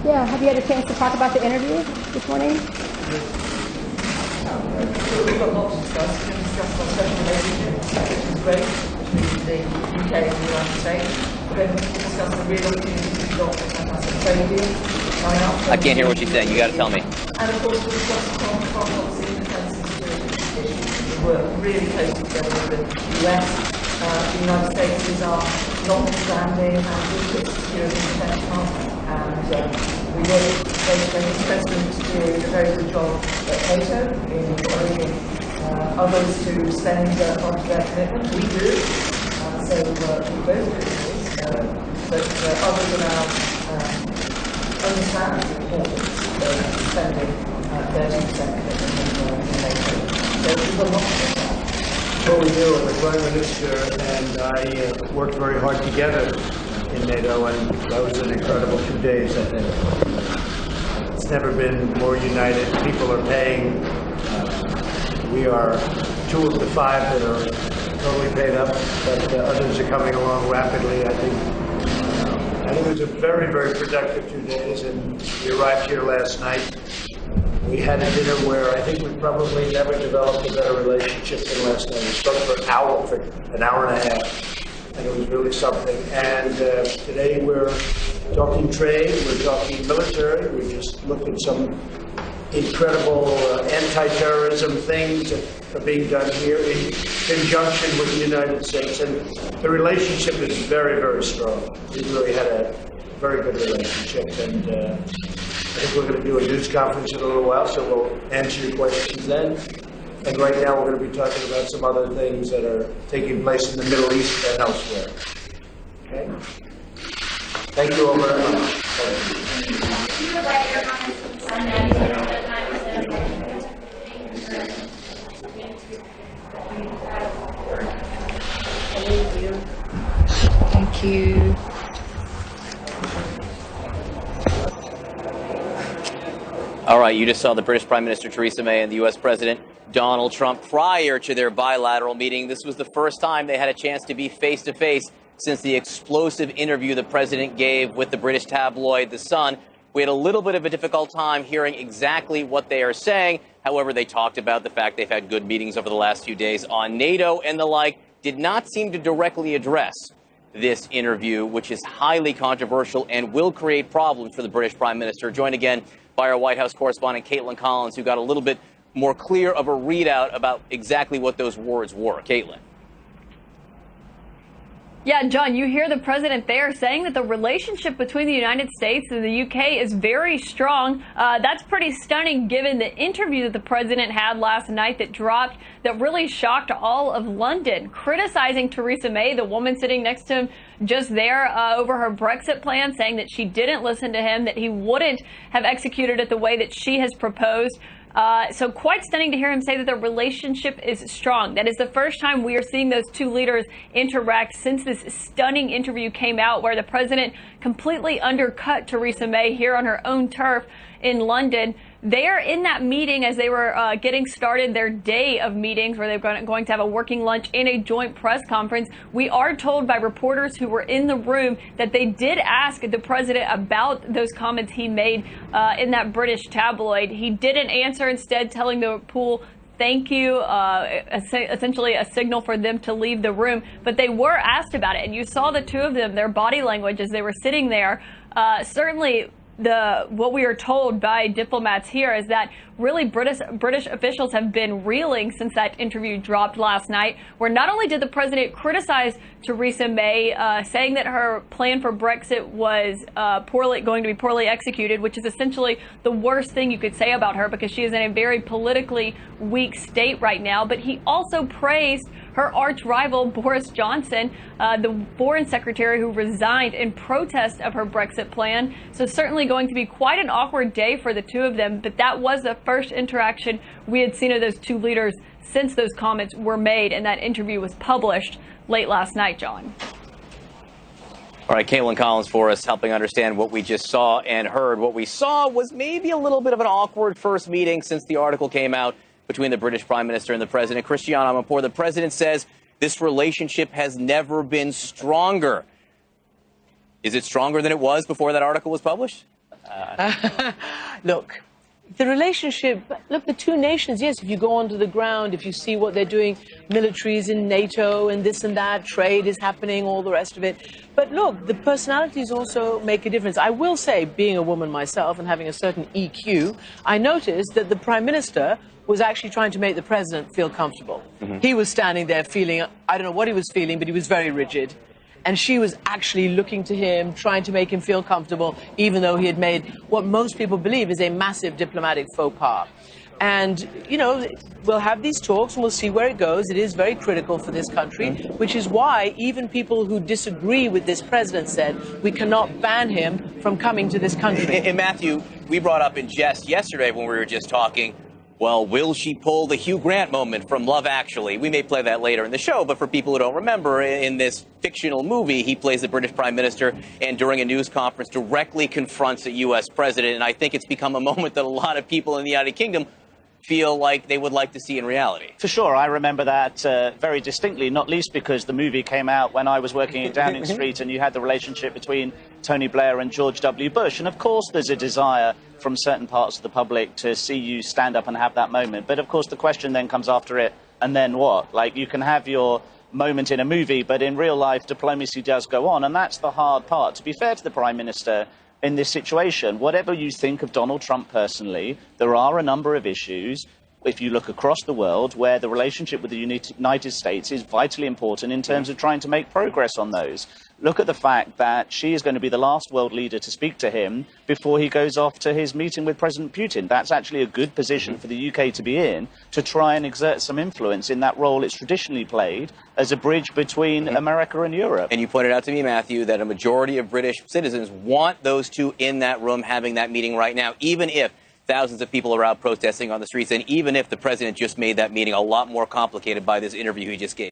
Yeah, have you had a chance to talk about the interview this morning? We've got lots to discuss. We can discuss our social relationships, which is great, between the UK and the United States. We're going to discuss the real opportunities we've got with a trade deal coming up. I can't hear what you're saying. You got to tell me. And of course, we'll discuss the foreign policy and defence and security issues. We work really closely together with the US. The United States is our long-standing and deepest security and defence partner. And we work very closely with the President doing a very good job at NATO in encouraging others to spend on their commitment. We do. So we both do this. But others are now understand the importance of spending 30% commitment in NATO. So we will not do that. Well, we do. The Prime Minister and I worked very hard together in NATO, and that was an incredible 2 days, I think. It's never been more united. People are paying. We are 2 of the 5 that are totally paid up, but others are coming along rapidly. I think it was a very, very productive 2 days, and we arrived here last night. We had a dinner where I think we probably never developed a better relationship than last night. We spoke for an hour and a half, and it was really something. And today we're talking trade, we're talking military. We just looked at some incredible anti-terrorism things that are being done here in conjunction with the United States. And the relationship is very, very strong. We really had a very good relationship. And I think we're going to do a news conference in a little while, so we'll answer your questions then. And right now we're going to be talking about some other things that are taking place in the Middle East and elsewhere. Okay? Thank you all very much. Thank you. All right, you just saw the British Prime Minister Theresa May and the U.S. President Donald Trump prior to their bilateral meeting. This was the first time they had a chance to be face-to-face since the explosive interview the president gave with the British tabloid The Sun. We had a little bit of a difficult time hearing exactly what they are saying. However, they talked about the fact they've had good meetings over the last few days on NATO and the like, did not seem to directly address this interview, which is highly controversial and will create problems for the British Prime Minister. Joined again by our White House correspondent, Caitlin Collins, who got a little bit more clear of a readout about exactly what those words were. Caitlin. Yeah, John, you hear the president there saying that the relationship between the United States and the UK is very strong. That's pretty stunning given the interview that the president had last night that dropped that really shocked all of London, criticizing Theresa May, the woman sitting next to him just there over her Brexit plan, saying that she didn't listen to him, that he wouldn't have executed it the way that she has proposed. So quite stunning to hear him say that the relationship is strong. That is the first time we are seeing those two leaders interact since this stunning interview came out where the president completely undercut Theresa May here on her own turf in London. They're in that meeting as they were getting started their day of meetings where they're going to have a working lunch and a joint press conference. We are told by reporters who were in the room that they did ask the president about those comments he made in that British tabloid. He didn't answer, instead telling the pool thank you, essentially a signal for them to leave the room. But they were asked about it, and you saw the two of them, their body language as they were sitting there. Certainly what we are told by diplomats here is that really British officials have been reeling since that interview dropped last night, where not only did the president criticize Theresa May, saying that her plan for Brexit was going to be poorly executed, which is essentially the worst thing you could say about her because she is in a very politically weak state right now, but he also praised her arch rival Boris Johnson, the foreign secretary who resigned in protest of her Brexit plan. So certainly going to be quite an awkward day for the two of them, but that was the first interaction we had seen of those two leaders since those comments were made and that interview was published late last night, John. All right, Caitlin Collins for us, helping understand what we just saw and heard. What we saw was maybe a little bit of an awkward first meeting since the article came out between the British Prime Minister and the President. Cristiano Amanpour, the President says this relationship has never been stronger. Is it stronger than it was before that article was published? Look, the relationship, look, the two nations, yes, if you go onto the ground, if you see what they're doing, militaries in NATO and this and that, trade is happening, all the rest of it. But look, the personalities also make a difference. I will say, being a woman myself and having a certain EQ, I noticed that the Prime Minister was actually trying to make the President feel comfortable. He was standing there feeling, I don't know what he was feeling, but he was very rigid. And she was actually looking to him, trying to make him feel comfortable, even though he had made what most people believe is a massive diplomatic faux pas. And, you know, we'll have these talks and we'll see where it goes. It is very critical for this country, which is why even people who disagree with this president said we cannot ban him from coming to this country. And Matthew, we brought up in jest yesterday when we were just talking, well, will she pull the Hugh Grant moment from Love Actually? We may play that later in the show, but for people who don't remember, in this fictional movie, he plays the British Prime Minister and during a news conference directly confronts a U.S. president. And I think it's become a moment that a lot of people in the United Kingdom feel like they would like to see in reality. For sure, I remember that very distinctly, not least because the movie came out when I was working at Downing Street and you had the relationship between Tony Blair and George W. Bush. And of course, there's a desire from certain parts of the public to see you stand up and have that moment. But of course, the question then comes after it, and then what? Like, you can have your moment in a movie, but in real life, diplomacy does go on. And that's the hard part. To be fair to the Prime Minister, in this situation, whatever you think of Donald Trump personally, there are a number of issues, if you look across the world, where the relationship with the United States is vitally important in terms of trying to make progress on those. Look at the fact that she is going to be the last world leader to speak to him before he goes off to his meeting with President Putin. That's actually a good position for the UK to be in, to try and exert some influence in that role it's traditionally played as a bridge between America and Europe. And you pointed out to me, Matthew, that a majority of British citizens want those two in that room having that meeting right now, even if thousands of people are out protesting on the streets, and even if the president just made that meeting a lot more complicated by this interview he just gave.